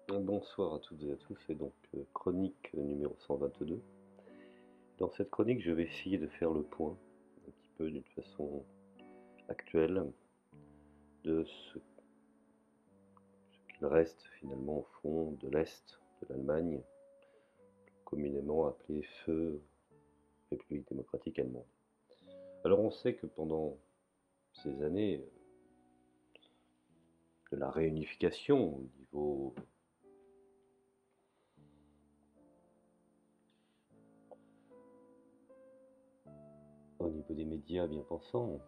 Bonsoir à toutes et à tous, et donc chronique numéro 122. Dans cette chronique, je vais essayer de faire le point, un petit peu d'une façon actuelle, de ce qu'il reste finalement au fond de l'Est de l'Allemagne, communément appelée feu République démocratique allemande. Alors on sait que pendant ces années de la réunification au niveau des médias bien pensants,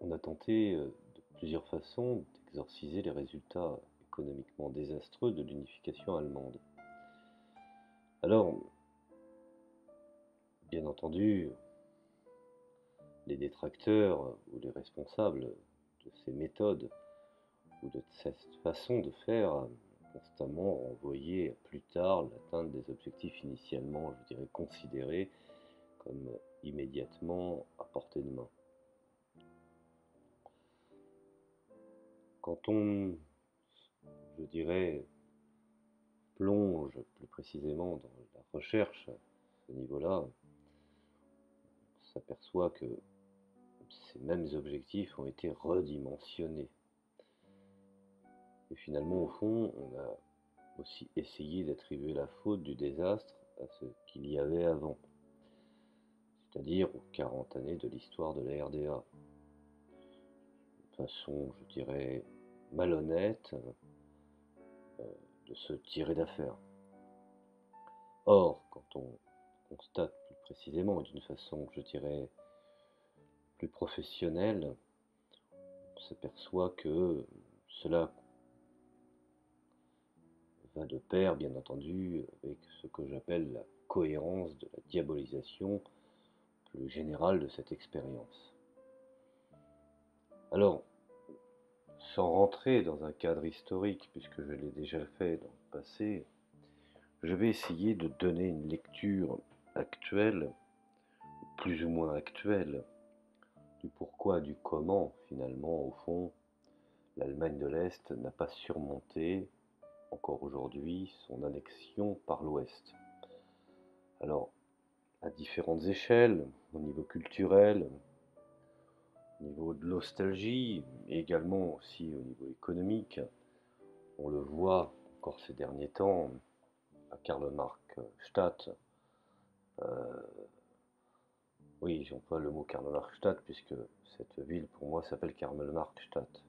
on a tenté de plusieurs façons d'exorciser les résultats économiquement désastreux de l'unification allemande. Alors, bien entendu, les détracteurs ou les responsables de ces méthodes ou de cette façon de faire constamment renvoyé à plus tard l'atteinte des objectifs initialement, je dirais, considérés comme immédiatement à portée de main. Quand on, je dirais, plonge plus précisément dans la recherche à ce niveau-là, on s'aperçoit que ces mêmes objectifs ont été redimensionnés. Et finalement, au fond, on a aussi essayé d'attribuer la faute du désastre à ce qu'il y avait avant, c'est-à-dire aux 40 années de l'histoire de la RDA. De façon, je dirais, malhonnête de se tirer d'affaire. Or, quand on constate plus précisément et d'une façon, je dirais, plus professionnelle, on s'aperçoit que cela va de pair, bien entendu, avec ce que j'appelle la cohérence de la diabolisation plus générale de cette expérience. Alors, sans rentrer dans un cadre historique, puisque je l'ai déjà fait dans le passé, je vais essayer de donner une lecture actuelle, plus ou moins actuelle, du pourquoi, du comment, finalement, au fond, l'Allemagne de l'Est n'a pas surmonté, encore aujourd'hui, son annexion par l'Ouest. Alors, à différentes échelles, au niveau culturel, au niveau de nostalgie, et également aussi au niveau économique, on le voit encore ces derniers temps à Karl-Marx-Stadt. Oui, j'emploie le mot Karl-Marx-Stadt puisque cette ville pour moi s'appelle Karl-Marx-Stadt.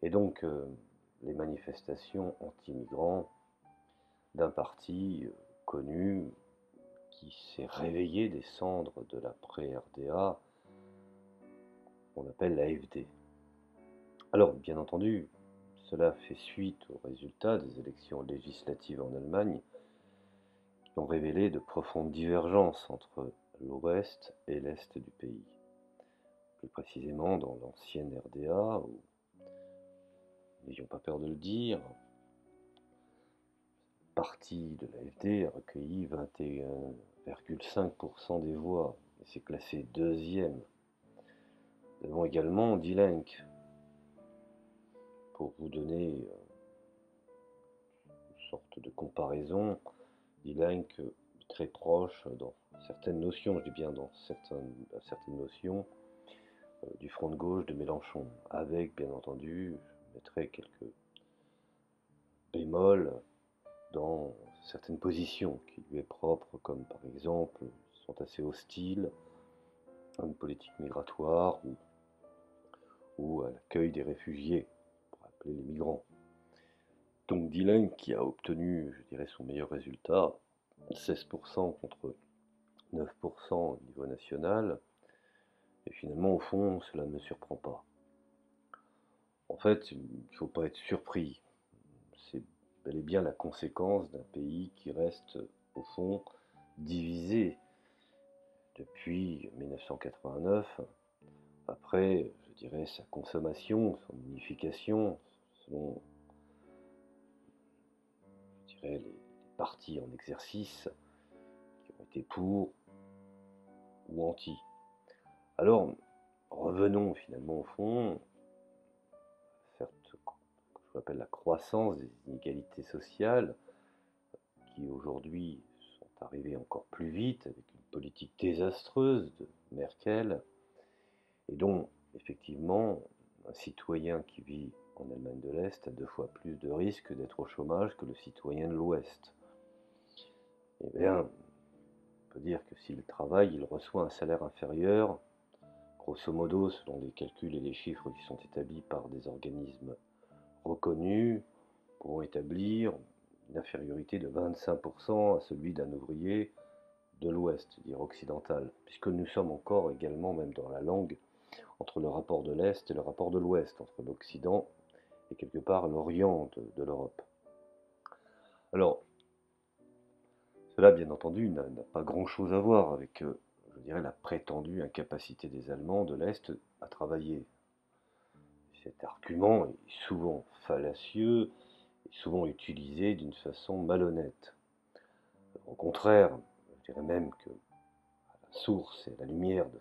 Et donc les manifestations anti-migrants d'un parti connu qui s'est réveillé des cendres de l'après-RDA, qu'on appelle l'AfD. Alors, bien entendu, cela fait suite aux résultats des élections législatives en Allemagne qui ont révélé de profondes divergences entre l'ouest et l'est du pays. Plus précisément dans l'ancienne RDA, où, n'ayons pas peur de le dire, le parti de l'AfD a recueilli 21,5% des voix et s'est classé deuxième. Nous avons également Die Linke, pour vous donner une sorte de comparaison. Die Linke est très proche dans certaines notions, je dis bien dans certaines notions, du front de gauche de Mélenchon, avec bien entendu, je mettrai quelques bémols dans certaines positions qui lui est propre, comme par exemple, sont assez hostiles à une politique migratoire ou à l'accueil des réfugiés, pour appeler les migrants. Donc Dylan qui a obtenu, je dirais, son meilleur résultat, 16% contre 9% au niveau national, et finalement, au fond, cela ne me surprend pas. En fait, il ne faut pas être surpris. C'est bel et bien la conséquence d'un pays qui reste, au fond, divisé depuis 1989, après, je dirais, sa consommation, son unification, selon, je dirais, les partis en exercice qui ont été pour ou anti. Alors, revenons finalement au fond, certes, qu'on appelle la croissance des inégalités sociales, qui aujourd'hui sont arrivées encore plus vite avec une politique désastreuse de Merkel, et dont effectivement un citoyen qui vit en Allemagne de l'Est a 2 fois plus de risques d'être au chômage que le citoyen de l'Ouest. Eh bien, on peut dire que s'il travaille, il reçoit un salaire inférieur, grosso modo, selon les calculs et les chiffres qui sont établis par des organismes reconnus, pour établir une infériorité de 25% à celui d'un ouvrier de l'Ouest, c'est-à-dire occidental, puisque nous sommes encore également, même dans la langue, entre le rapport de l'Est et le rapport de l'Ouest, entre l'Occident et quelque part l'Orient de l'Europe. Alors, cela, bien entendu, n'a pas grand-chose à voir avec, je dirais, la prétendue incapacité des Allemands de l'Est à travailler. Cet argument est souvent fallacieux et souvent utilisé d'une façon malhonnête. Au contraire, je dirais même que à la source et à la lumière de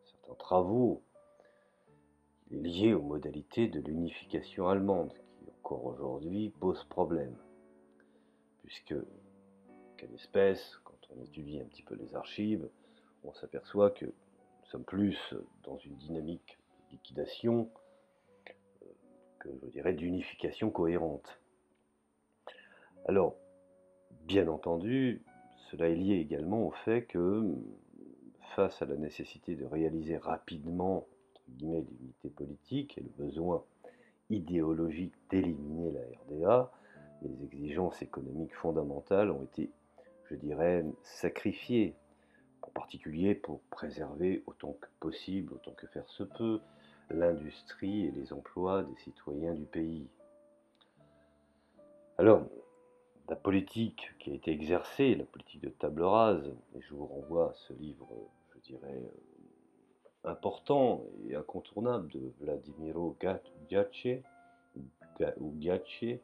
certains travaux, il est lié aux modalités de l'unification allemande qui encore aujourd'hui pose problème, puisque qu'à l'espèce, quand on étudie un petit peu les archives, on s'aperçoit que nous sommes plus dans une dynamique de liquidation que, je dirais, d'unification cohérente. Alors, bien entendu, cela est lié également au fait que, face à la nécessité de réaliser rapidement, entre guillemets, l'unité politique et le besoin idéologique d'éliminer la RDA, les exigences économiques fondamentales ont été, je dirais, sacrifiées, en particulier pour préserver autant que possible, autant que faire se peut, l'industrie et les emplois des citoyens du pays. Alors, la politique qui a été exercée, la politique de table rase, et je vous renvoie à ce livre, je dirais, important et incontournable de Vladimiro Gachet, ou Gachet,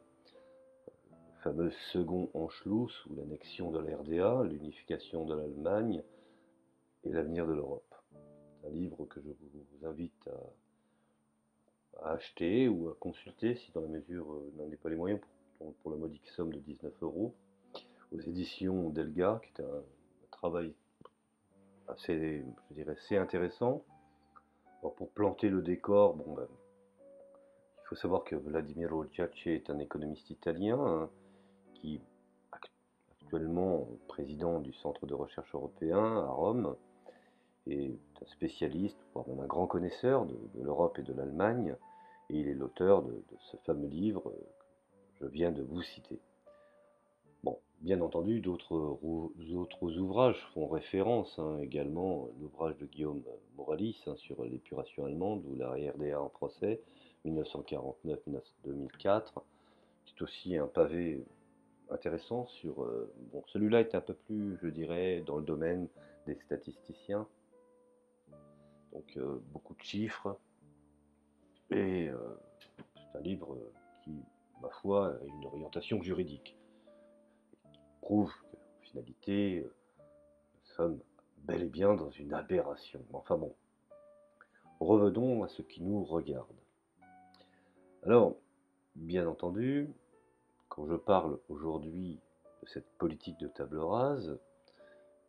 le fameux second Anschluss, ou l'annexion de la RDA, l'unification de l'Allemagne et l'avenir de l'Europe. C'est un livre que je vous invite à acheter ou à consulter si dans la mesure n'en avez pas les moyens pour la modique somme de 19 euros, aux éditions Delga, qui est un travail assez, je dirais, assez intéressant. Alors pour planter le décor, bon, ben, il faut savoir que Vladimiro Giacche est un économiste italien, hein, qui est actuellement président du Centre de recherche européen à Rome, et un spécialiste, voire même un grand connaisseur de l'Europe et de l'Allemagne, et il est l'auteur de ce fameux livre que je viens de vous citer. Bon, bien entendu, d'autres ouvrages font référence, hein, également, l'ouvrage de Guillaume Moralis, hein, sur l'épuration allemande ou la RDA en procès, 1949-2004. C'est aussi un pavé intéressant sur... bon, celui-là est un peu plus, je dirais, dans le domaine des statisticiens, donc beaucoup de chiffres, et c'est un livre qui, ma foi, a une orientation juridique, prouve qu'en finalité, nous sommes bel et bien dans une aberration. Enfin bon, revenons à ce qui nous regarde. Alors, bien entendu, quand je parle aujourd'hui de cette politique de table rase,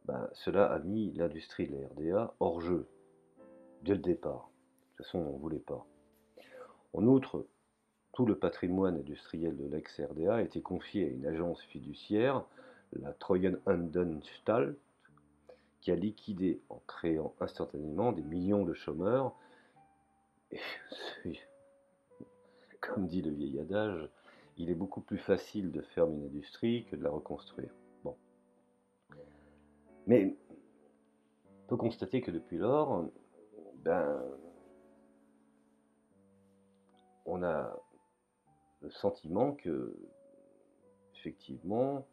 ben, cela a mis l'industrie de la RDA hors jeu, dès le départ. De toute façon, on n'en voulait pas. En outre, tout le patrimoine industriel de l'ex-RDA a été confié à une agence fiduciaire, la Treuhandanstalt, qui a liquidé en créant instantanément des millions de chômeurs. Et comme dit le vieil adage, il est beaucoup plus facile de fermer une industrie que de la reconstruire. Bon. Mais on peut constater que depuis lors, ben, on a le sentiment que, effectivement,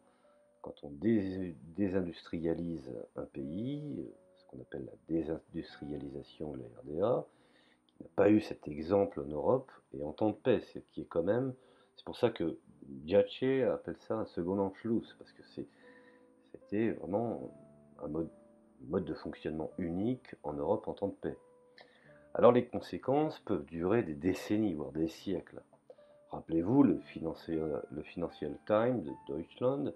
quand on désindustrialise un pays, ce qu'on appelle la désindustrialisation de la RDA, qui n'a pas eu cet exemple en Europe, et en temps de paix, qui est quand même... C'est pour ça que Giache appelle ça un second Anschluss, parce que c'était vraiment un mode de fonctionnement unique en Europe en temps de paix. Alors les conséquences peuvent durer des décennies, voire des siècles. Rappelez-vous, le Financial Times de Deutschland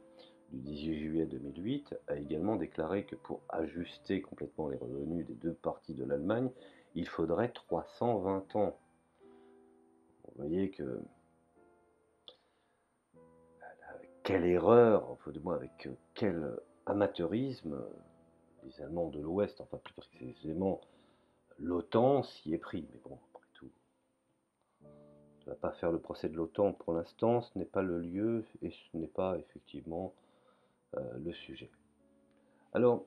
du 18 juillet 2008 a également déclaré que pour ajuster complètement les revenus des deux parties de l'Allemagne, il faudrait 320 ans. Vous voyez que quelle erreur, enfin du moins avec quel amateurisme les Allemands de l'Ouest, enfin plus précisément l'OTAN s'y est pris. Mais bon, après tout, on ne va pas faire le procès de l'OTAN pour l'instant, ce n'est pas le lieu et ce n'est pas effectivement le sujet. Alors,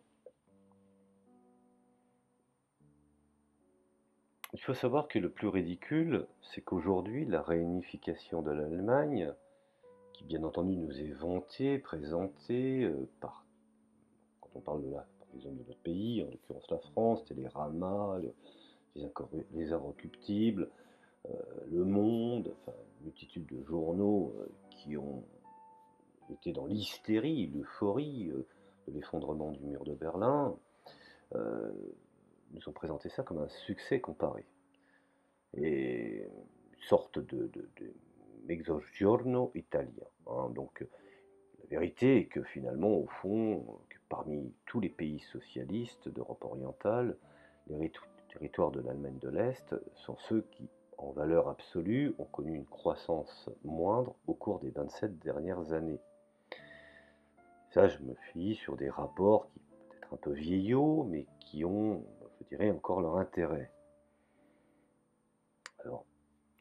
il faut savoir que le plus ridicule, c'est qu'aujourd'hui, la réunification de l'Allemagne, qui bien entendu nous est vantée, présentée quand on parle par exemple de notre pays, en l'occurrence la France, Télérama, les Inrecuptibles, Le Monde, enfin une multitude de journaux qui ont été dans l'hystérie, l'euphorie de l'effondrement du mur de Berlin, euh, nous ont présenté ça comme un succès comparé. Et une sorte de mezzogiorno italien, hein. Donc la vérité est que finalement, au fond, que parmi tous les pays socialistes d'Europe orientale, les territoires de l'Allemagne de l'Est sont ceux qui, en valeur absolue, ont connu une croissance moindre au cours des 27 dernières années. Ça, je me fie sur des rapports qui peut-être un peu vieillots, mais qui ont, je dirais, encore leur intérêt. Alors,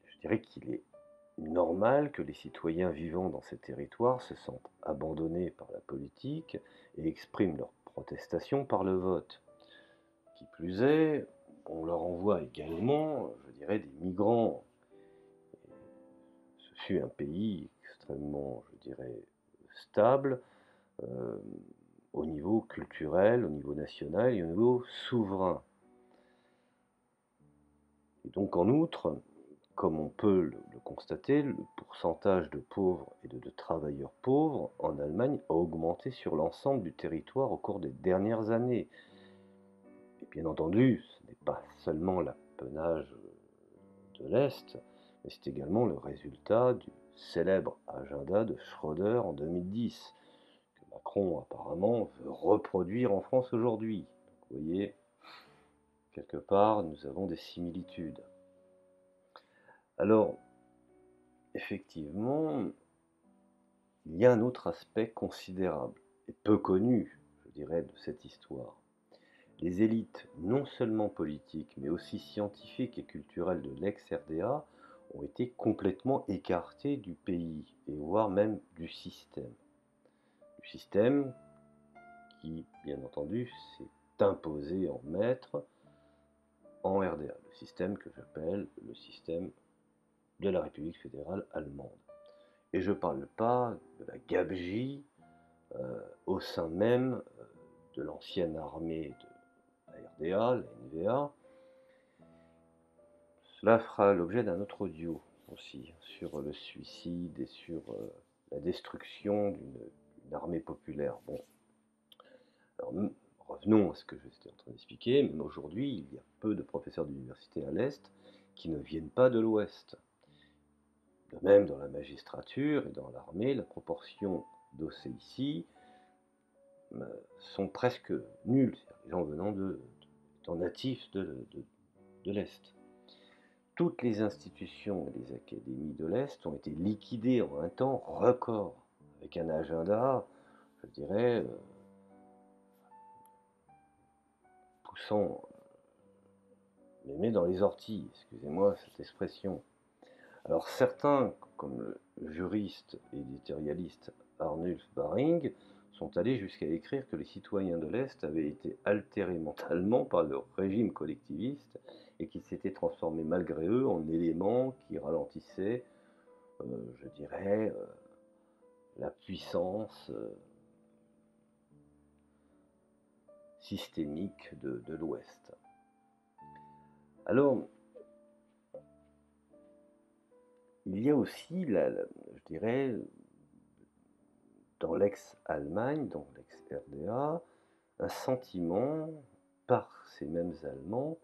je dirais qu'il est normal que les citoyens vivant dans ces territoires se sentent abandonnés par la politique et expriment leur protestation par le vote. Qui plus est, on leur envoie également, je dirais, des migrants. Ce fut un pays extrêmement, je dirais, stable euh, au niveau culturel, au niveau national et au niveau souverain. Et donc en outre, comme on peut le constater, le pourcentage de pauvres et de travailleurs pauvres en Allemagne a augmenté sur l'ensemble du territoire au cours des dernières années. Et bien entendu, ce n'est pas seulement l'apanage de l'Est, mais c'est également le résultat du célèbre agenda de Schröder en 2010, que Macron apparemment veut reproduire en France aujourd'hui. Donc, vous voyez, quelque part, nous avons des similitudes. Alors, effectivement, il y a un autre aspect considérable et peu connu, je dirais, de cette histoire. Les élites, non seulement politiques, mais aussi scientifiques et culturelles de l'ex-RDA, ont été complètement écartées du pays, et voire même du système. Du système qui, bien entendu, s'est imposé en maître en RDA, le système que j'appelle le système de la République fédérale allemande. Et je ne parle pas de la gabegie au sein même de l'ancienne armée de la RDA, la NVA. Cela fera l'objet d'un autre audio aussi sur le suicide et sur la destruction d'une armée populaire. Bon, alors revenons à ce que j'étais en train d'expliquer. Même aujourd'hui, il y a peu de professeurs d'université à l'Est qui ne viennent pas de l'Ouest. De même, dans la magistrature et dans l'armée, la proportion d'OCIC sont presque nulles, les gens venant étant natifs de l'Est. Toutes les institutions et les académies de l'Est ont été liquidées en un temps record, avec un agenda, je dirais, poussant les mains dans les orties, excusez-moi cette expression. Alors certains, comme le juriste et éditorialiste Arnulf Baring, sont allés jusqu'à écrire que les citoyens de l'Est avaient été altérés mentalement par le régime collectiviste et qu'ils s'étaient transformés malgré eux en éléments qui ralentissaient, je dirais, la puissance systémique de l'Ouest. Alors, il y a aussi, je dirais, dans l'ex-Allemagne, dans l'ex-RDA, un sentiment par ces mêmes Allemands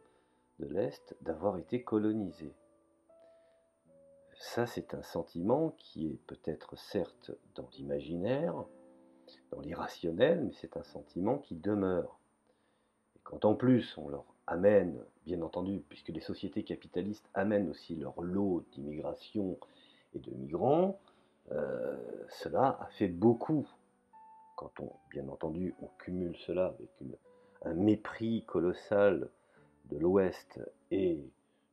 de l'Est d'avoir été colonisés. ça, c'est un sentiment qui est peut-être certes dans l'imaginaire, dans l'irrationnel, mais c'est un sentiment qui demeure. Et quand en plus on leur amène, bien entendu, puisque les sociétés capitalistes amènent aussi leur lot d'immigration et de migrants, cela a fait beaucoup. Quand on, bien entendu, on cumule cela avec un mépris colossal de l'Ouest et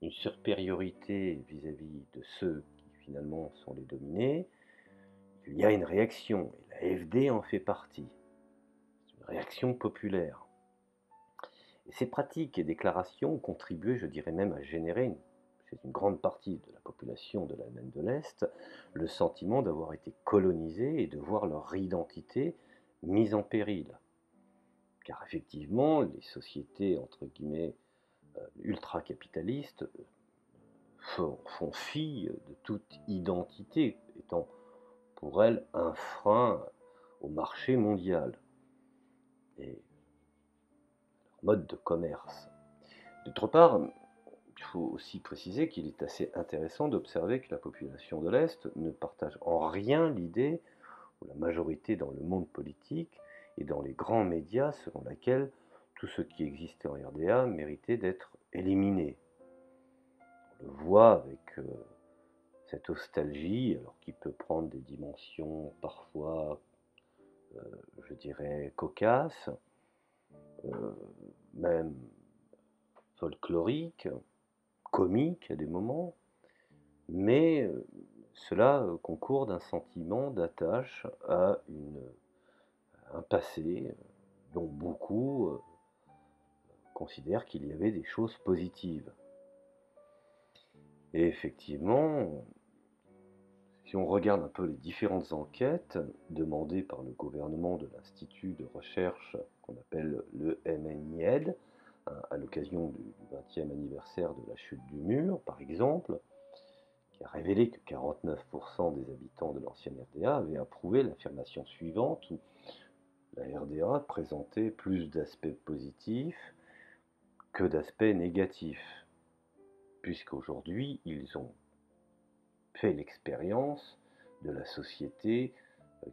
une supériorité vis-à-vis de ceux qui finalement sont les dominés, il y a une réaction, et la AfD en fait partie. C'est une réaction populaire. Et ces pratiques et déclarations ont contribué, je dirais même, à générer, chez une grande partie de la population de l'Allemagne de l'Est, le sentiment d'avoir été colonisés et de voir leur identité mise en péril. Car effectivement, les sociétés, entre guillemets, ultra-capitalistes font fi de toute identité, étant pour elles un frein au marché mondial et leur mode de commerce. D'autre part, il faut aussi préciser qu'il est assez intéressant d'observer que la population de l'Est ne partage en rien l'idée, ou la majorité dans le monde politique et dans les grands médias, selon laquelle tout ce qui existait en RDA méritait d'être éliminé. On le voit avec cette nostalgie, alors qui peut prendre des dimensions parfois, je dirais, cocasses, euh, même folkloriques, comiques à des moments, mais cela concourt d'un sentiment d'attache à un passé dont beaucoup considèrent qu'il y avait des choses positives. Et effectivement, si on regarde un peu les différentes enquêtes demandées par le gouvernement de l'Institut de recherche qu'on appelle le MNIED, à l'occasion du 20e anniversaire de la chute du mur, par exemple, qui a révélé que 49% des habitants de l'ancienne RDA avaient approuvé l'affirmation suivante, où la RDA présentait plus d'aspects positifs que d'aspects négatifs, puisqu'aujourd'hui ils ont fait l'expérience de la société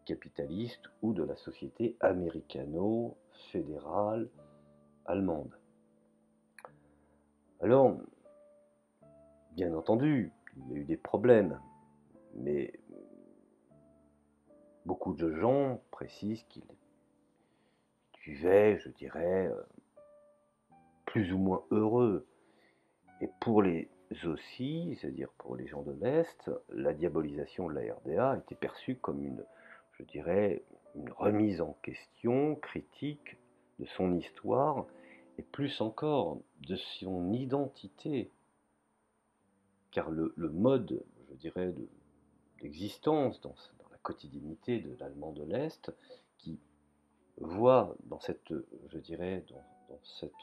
capitaliste ou de la société américano-fédérale allemande. Alors, bien entendu, il y a eu des problèmes, mais beaucoup de gens précisent qu'ils vivaient, je dirais, plus ou moins heureux. Et pour les aussi, c'est-à-dire pour les gens de l'Est, la diabolisation de la RDA était perçue comme je dirais, une remise en question critique de son histoire et plus encore de son identité. Car le mode, je dirais, d'existence dans la quotidiennité de l'Allemand de l'Est, qui voit dans cette, je dirais, dans cette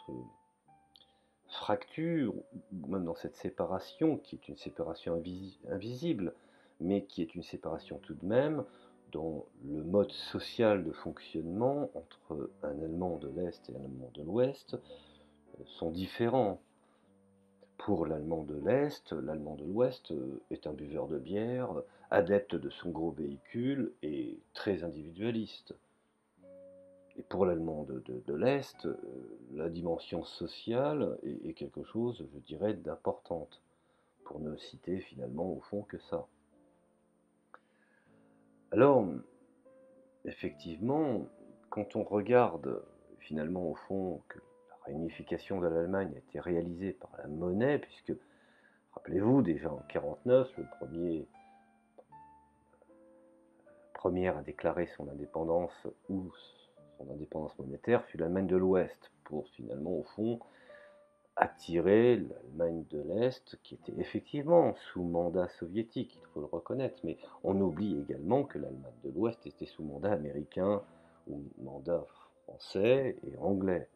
fracture, ou même dans cette séparation, qui est une séparation invisible, mais qui est une séparation tout de même, dont le mode social de fonctionnement entre un Allemand de l'Est et un Allemand de l'Ouest sont différents. Pour l'Allemand de l'Est, l'Allemand de l'Ouest est un buveur de bière, adepte de son gros véhicule et très individualiste. Et pour l'Allemand de l'Est, la dimension sociale est quelque chose, je dirais, d'importante, pour ne citer finalement au fond que ça. Alors, effectivement, quand on regarde finalement au fond que la réunification de l'Allemagne a été réalisée par la monnaie, puisque, rappelez-vous, déjà en 1949, première à déclarer son indépendance ou son indépendance monétaire fut l'Allemagne de l'Ouest, pour finalement au fond attirer l'Allemagne de l'Est, qui était effectivement sous mandat soviétique, il faut le reconnaître, mais on oublie également que l'Allemagne de l'Ouest était sous mandat américain ou mandat français et anglais.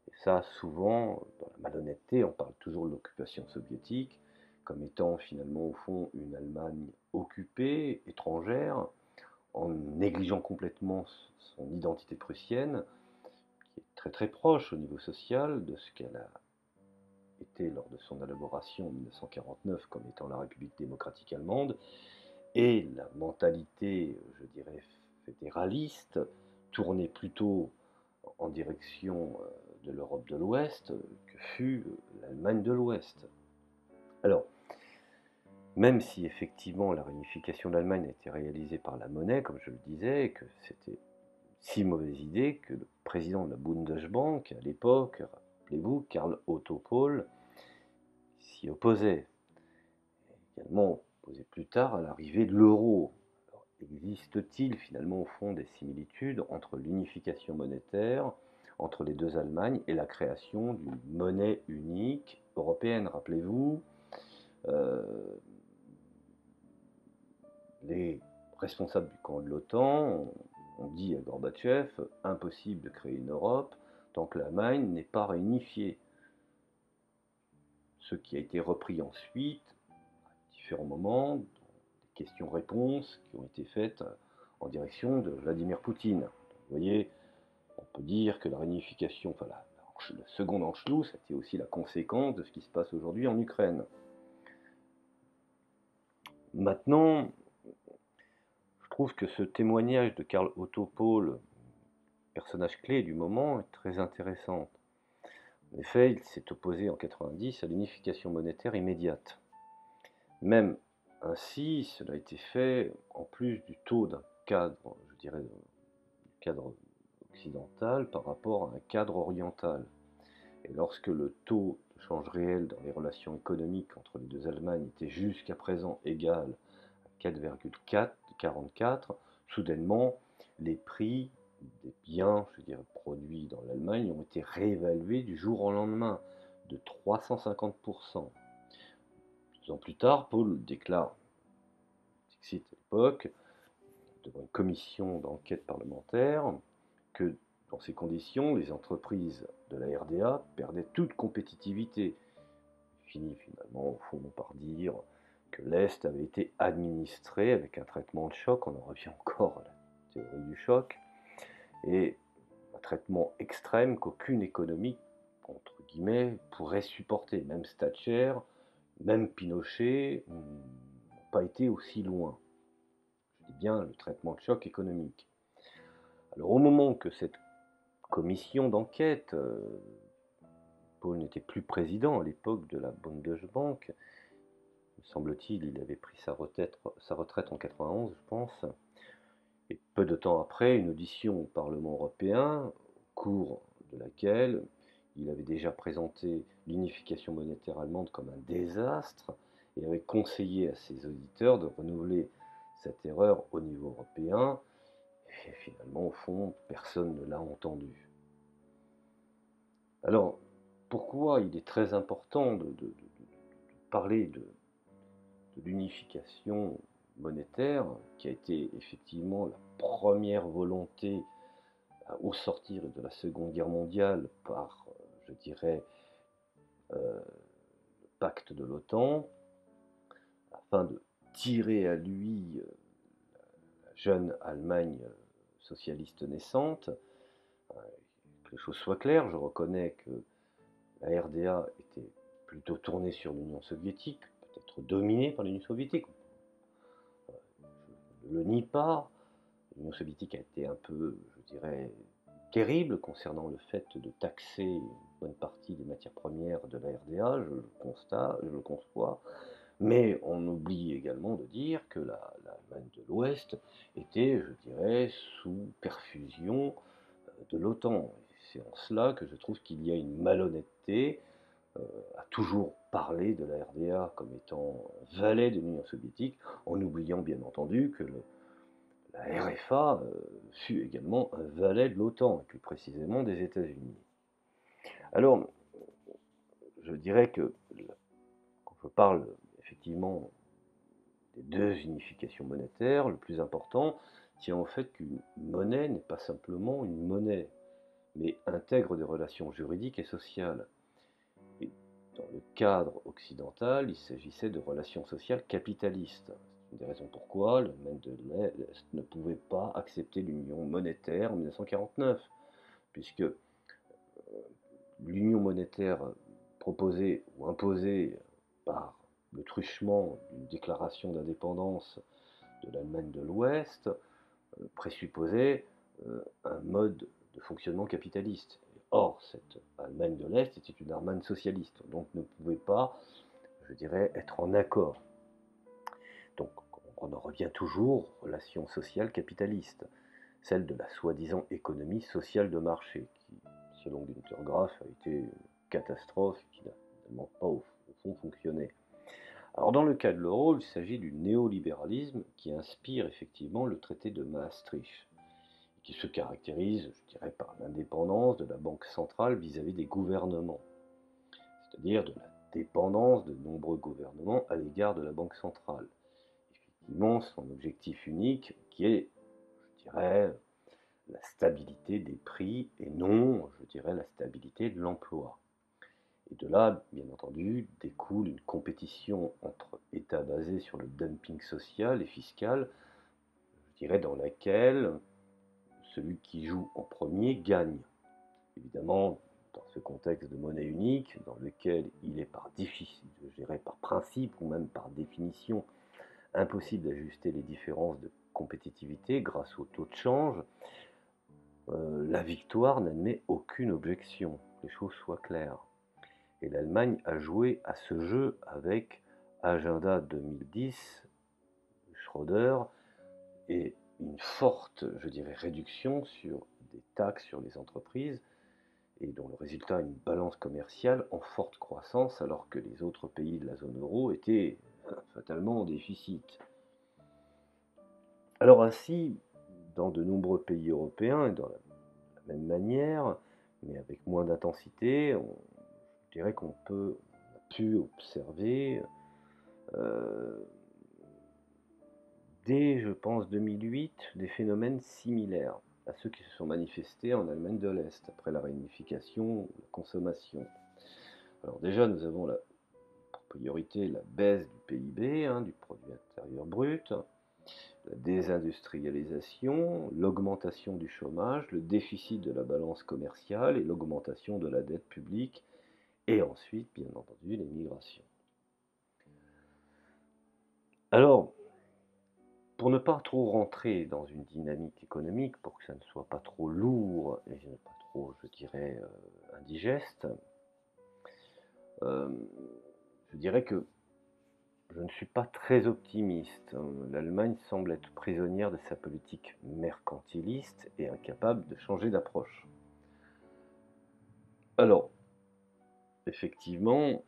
Et ça, souvent, dans la malhonnêteté, on parle toujours de l'occupation soviétique comme étant finalement au fond une Allemagne occupée, étrangère, en négligeant complètement son identité prussienne, qui est très très proche au niveau social de ce qu'elle a acté lors de son élaboration en 1949 comme étant la République démocratique allemande, et la mentalité, je dirais, fédéraliste, tournée plutôt en direction de l'Europe de l'Ouest, que fut l'Allemagne de l'Ouest. Alors, même si effectivement la réunification de l'Allemagne a été réalisée par la monnaie, comme je le disais, et que c'était si mauvaise idée que le président de la Bundesbank à l'époque, rappelez-vous, Karl Otto Paul, s'y opposait. Également opposé plus tard à l'arrivée de l'euro. Existe-t-il finalement au fond des similitudes entre l'unification monétaire entre les deux Allemagnes et la création d'une monnaie unique européenne? Rappelez-vous, euh, les responsables du camp de l'OTAN ont dit à Gorbatchev, impossible de créer une Europe tant que l'Allemagne n'est pas réunifiée. Ce qui a été repris ensuite, à différents moments, des questions-réponses qui ont été faites en direction de Vladimir Poutine. Donc, vous voyez, on peut dire que la réunification, enfin la seconde Anschluss, a été aussi la conséquence de ce qui se passe aujourd'hui en Ukraine. Maintenant, je trouve que ce témoignage de Karl Otto Paul, personnage clé du moment, est très intéressant. En effet, il s'est opposé en 90 à l'unification monétaire immédiate. Même ainsi, cela a été fait en plus du taux d'un cadre, je dirais, du cadre occidental par rapport à un cadre oriental. Et lorsque le taux de change réel dans les relations économiques entre les deux Allemagnes était jusqu'à présent égal à 4,44, soudainement, les prix des biens, je dirais, produits dans l'Allemagne ont été réévalués du jour au lendemain de 350%. 2 ans plus tard, Paul déclare, cite à l'époque, devant une commission d'enquête parlementaire, que dans ces conditions, les entreprises de la RDA perdaient toute compétitivité. Il finit finalement, au fond, par dire que l'Est avait été administré avec un traitement de choc, on en revient encore à la théorie du choc, et un traitement extrême qu'aucune économie, entre guillemets, pourrait supporter. Même Thatcher, même Pinochet n'ont pas été aussi loin. Je dis bien le traitement de choc économique. Alors au moment que cette commission d'enquête, Paul n'était plus président à l'époque de la Bundesbank, me semble-t-il, il avait pris sa retraite en 91, je pense, et peu de temps après, une audition au Parlement européen, au cours de laquelle il avait déjà présenté l'unification monétaire allemande comme un désastre et avait conseillé à ses auditeurs de renouveler cette erreur au niveau européen. Et finalement, au fond, personne ne l'a entendu. Alors, pourquoi il est très important de parler de l'unification monétaire, qui a été effectivement la première volonté au sortir de la Seconde Guerre mondiale par, je dirais, le pacte de l'OTAN, afin de tirer à lui la jeune Allemagne socialiste naissante. Que les choses soient claires, je reconnais que la RDA était plutôt tournée sur l'Union soviétique, peut-être dominée par l'Union soviétique. Je ne le nie pas. L'Union soviétique a été un peu, je dirais, terrible concernant le fait de taxer une bonne partie des matières premières de la RDA, je le constate, je le conçois, mais on oublie également de dire que l'Allemagne de l'Ouest était, je dirais, sous perfusion de l'OTAN. C'est en cela que je trouve qu'il y a une malhonnêteté à toujours parler de la RDA comme étant valet de l'Union soviétique, en oubliant bien entendu que la RFA fut également un valet de l'OTAN, et plus précisément des États-Unis. Alors, je dirais que quand je parle effectivement des deux unifications monétaires, le plus important tient au fait qu'une monnaie n'est pas simplement une monnaie, mais intègre des relations juridiques et sociales. Et dans le cadre occidental, il s'agissait de relations sociales capitalistes. C'est une des raisons pourquoi l'Allemagne de l'Est ne pouvait pas accepter l'union monétaire en 1949, puisque l'union monétaire proposée ou imposée par le truchement d'une déclaration d'indépendance de l'Allemagne de l'Ouest présupposait un mode de fonctionnement capitaliste. Or, cette Allemagne de l'Est était une Allemagne socialiste, donc ne pouvait pas, je dirais, être en accord. Donc on en revient toujours aux relations sociales capitalistes, celle de la soi-disant économie sociale de marché, qui, selon Günter Grass, a été une catastrophe qui n'a finalement pas au fond fonctionné. Alors dans le cas de l'euro, il s'agit du néolibéralisme qui inspire effectivement le traité de Maastricht, qui se caractérise, je dirais, par l'indépendance de la Banque centrale vis-à-vis des gouvernements, c'est-à-dire de la dépendance de nombreux gouvernements à l'égard de la Banque centrale. Effectivement, son objectif unique qui est, je dirais, la stabilité des prix et non, je dirais, la stabilité de l'emploi. Et de là, bien entendu, découle une compétition entre États basés sur le dumping social et fiscal, je dirais, dans laquelle celui qui joue en premier gagne. Évidemment, dans ce contexte de monnaie unique, dans lequel il est par par principe ou même par définition impossible d'ajuster les différences de compétitivité grâce au taux de change, la victoire n'admet aucune objection, que les choses soient claires. Et l'Allemagne a joué à ce jeu avec Agenda 2010, Schröder, et une forte, je dirais, réduction sur des taxes sur les entreprises, et dont le résultat est une balance commerciale en forte croissance, alors que les autres pays de la zone euro étaient fatalement en déficit. Alors ainsi, dans de nombreux pays européens, et dans la même manière, mais avec moins d'intensité, je dirais qu'on a pu observer dès, je pense, 2008, des phénomènes similaires à ceux qui se sont manifestés en Allemagne de l'Est, après la réunification, la consommation. Alors déjà, nous avons la priorité, la baisse du PIB, du produit intérieur brut, la désindustrialisation, l'augmentation du chômage, le déficit de la balance commerciale et l'augmentation de la dette publique, et ensuite, bien entendu, les migrations. Alors, pour ne pas trop rentrer dans une dynamique économique, pour que ça ne soit pas trop lourd et pas trop, je dirais, indigeste, je dirais que je ne suis pas très optimiste. L'Allemagne semble être prisonnière de sa politique mercantiliste et incapable de changer d'approche. Alors, effectivement,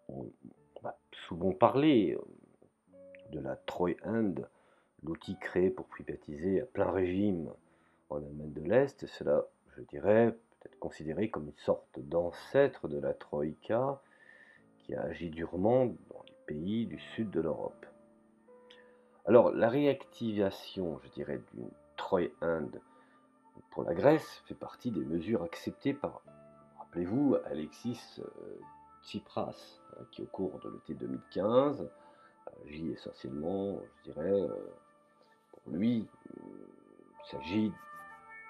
on va souvent parler de la Treuhand, l'outil créé pour privatiser à plein régime en Allemagne de l'Est. Cela, je dirais, peut être considéré comme une sorte d'ancêtre de la Troïka qui a agi durement dans les pays du sud de l'Europe. Alors, la réactivation, je dirais, d'une Treuhand pour la Grèce fait partie des mesures acceptées par, rappelez-vous, Alexis Tsipras, qui au cours de l'été 2015 agit essentiellement, je dirais, pour lui, il s'agit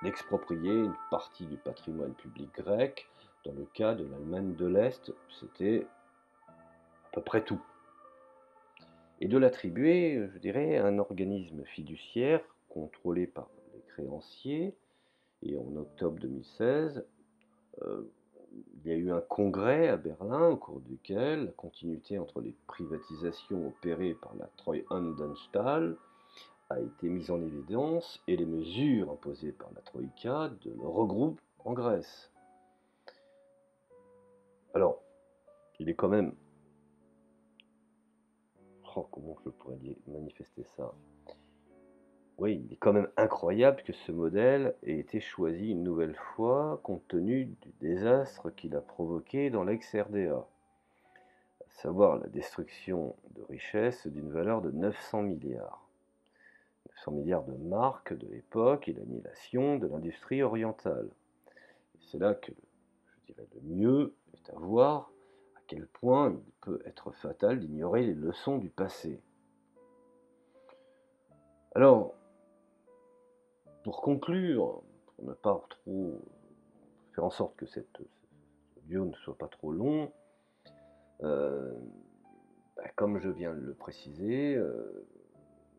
d'exproprier une partie du patrimoine public grec. Dans le cas de l'Allemagne de l'Est, c'était à peu près tout. Et de l'attribuer, je dirais, à un organisme fiduciaire contrôlé par les créanciers. Et en octobre 2016, il y a eu un congrès à Berlin au cours duquel la continuité entre les privatisations opérées par la Treuhandanstalt a été mise en évidence et les mesures imposées par la Troïka de le regroupe en Grèce. Alors, il est quand même... Oh, comment je pourrais manifester ça? Oui, il est quand même incroyable que ce modèle ait été choisi une nouvelle fois compte tenu du désastre qu'il a provoqué dans l'ex-RDA, à savoir la destruction de richesses d'une valeur de 900 milliards. 900 milliards de marques de l'époque et l'annihilation de l'industrie orientale. C'est là que, je dirais, le mieux est à voir à quel point il peut être fatal d'ignorer les leçons du passé. Alors, pour conclure, pour ne pas trop faire en sorte que ce audio ne soit pas trop long, euh, comme je viens de le préciser,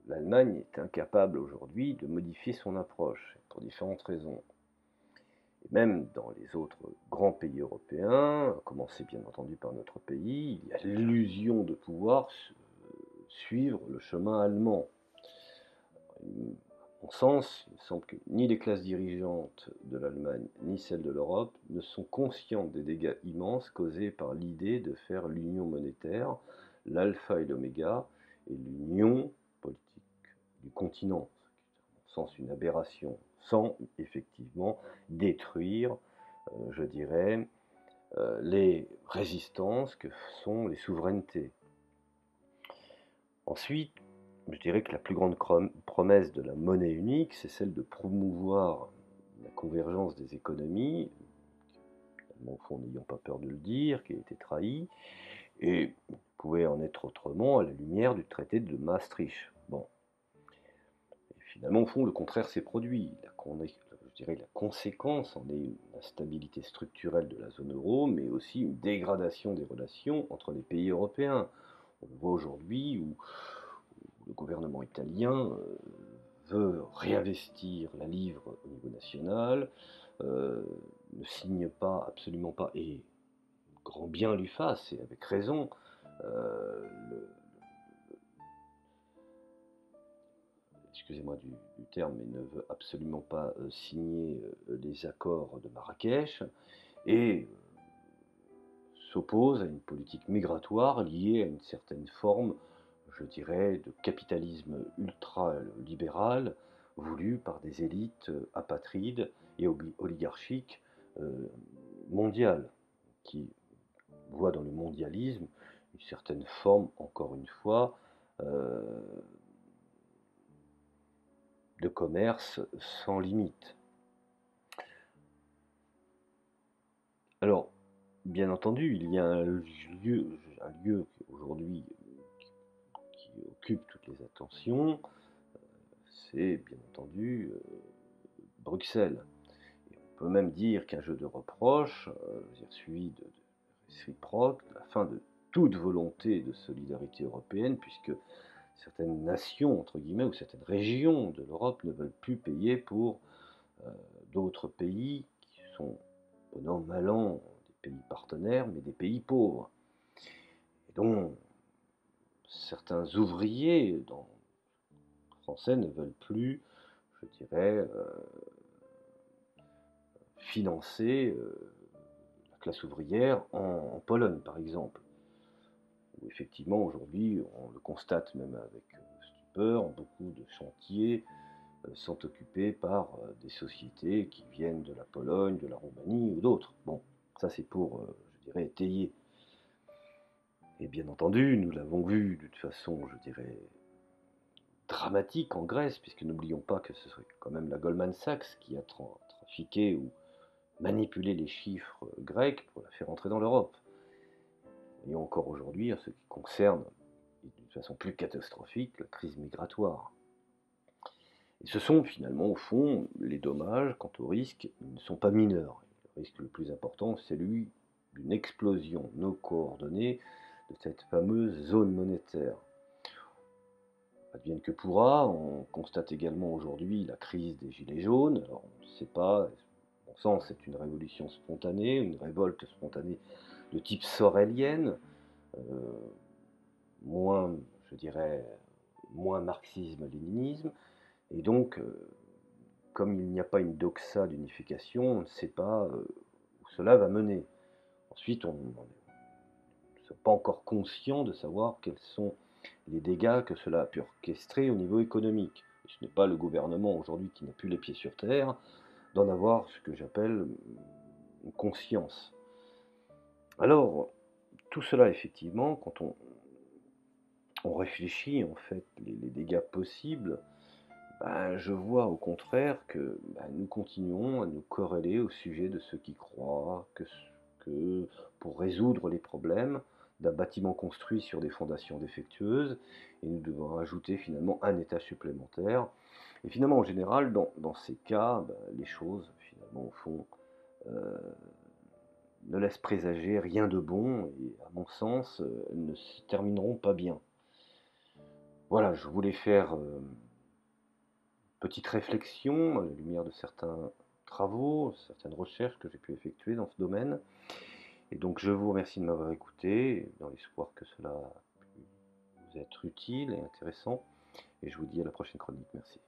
l'Allemagne est incapable aujourd'hui de modifier son approche, pour différentes raisons. Et même dans les autres grands pays européens, à commencer bien entendu par notre pays, il y a l'illusion de pouvoir suivre le chemin allemand. À mon sens, il semble que ni les classes dirigeantes de l'Allemagne, ni celles de l'Europe ne sont conscientes des dégâts immenses causés par l'idée de faire l'union monétaire, l'alpha et l'oméga, et l'union politique du continent, ce qui est à mon sens une aberration, sans effectivement détruire, je dirais, les résistances que sont les souverainetés. Ensuite, je dirais que la plus grande promesse de la monnaie unique, c'est celle de promouvoir la convergence des économies, au fond n'ayant pas peur de le dire, qui a été trahie, et pouvait en être autrement à la lumière du traité de Maastricht. Bon, et finalement, au fond, le contraire s'est produit. Je dirais que la conséquence en est une instabilité structurelle de la zone euro, mais aussi une dégradation des relations entre les pays européens. On le voit aujourd'hui où le gouvernement italien veut réinvestir la livre au niveau national, ne signe pas, absolument pas, et grand bien lui fasse, et avec raison, le, excusez-moi du terme, mais ne veut absolument pas signer les accords de Marrakech, et s'oppose à une politique migratoire liée à une certaine forme, je dirais, de capitalisme ultra-libéral voulu par des élites apatrides et oligarchiques mondiales, qui voient dans le mondialisme une certaine forme, encore une fois, de commerce sans limite. Alors, bien entendu, il y a un lieu aujourd'hui qui occupe toutes les attentions, c'est bien entendu Bruxelles. Et on peut même dire qu'un jeu de reproches, suivi de réciproques, la fin de toute volonté de solidarité européenne, puisque certaines nations, entre guillemets, ou certaines régions de l'Europe ne veulent plus payer pour d'autres pays qui sont, bon an, mal an, des pays partenaires, mais des pays pauvres. Et donc, certains ouvriers français ne veulent plus, je dirais, financer la classe ouvrière en Pologne, par exemple. Où effectivement, aujourd'hui, on le constate même avec stupeur, beaucoup de chantiers sont occupés par des sociétés qui viennent de la Pologne, de la Roumanie ou d'autres. Bon, ça c'est pour, je dirais, étayer. Et bien entendu, nous l'avons vu d'une façon, je dirais, dramatique en Grèce, puisque n'oublions pas que ce serait quand même la Goldman Sachs qui a trafiqué ou manipulé les chiffres grecs pour la faire entrer dans l'Europe. Et encore aujourd'hui, en ce qui concerne, d'une façon plus catastrophique, la crise migratoire. Et ce sont finalement, au fond, les dommages quant au risque ne sont pas mineurs. Le risque le plus important, c'est celui d'une explosion non coordonnée de cette fameuse zone monétaire. Advienne que pourra, on constate également aujourd'hui la crise des Gilets jaunes. Alors on ne sait pas, à mon sens c'est une révolution spontanée, une révolte spontanée de type sorelienne, moins, je dirais, moins marxisme-léninisme, et donc, comme il n'y a pas une doxa d'unification, on ne sait pas où cela va mener. Ensuite, on ne sommes pas encore conscient de savoir quels sont les dégâts que cela a pu orchestrer au niveau économique. Et ce n'est pas le gouvernement aujourd'hui qui n'a plus les pieds sur terre d'en avoir ce que j'appelle une conscience. Alors, tout cela, effectivement, quand on réfléchit en fait les dégâts possibles, ben, je vois au contraire que ben, nous continuons à nous corréler au sujet de ceux qui croient que pour résoudre les problèmes d'un bâtiment construit sur des fondations défectueuses, et nous devons ajouter finalement un étage supplémentaire. Et finalement, en général, dans ces cas, ben, les choses, finalement, au fond, ne laissent présager rien de bon et, à mon sens, ne se termineront pas bien. Voilà, je voulais faire petite réflexion à la lumière de certains travaux, certaines recherches que j'ai pu effectuer dans ce domaine. Et donc je vous remercie de m'avoir écouté, dans l'espoir que cela a pu vous être utile et intéressant. Et je vous dis à la prochaine chronique. Merci.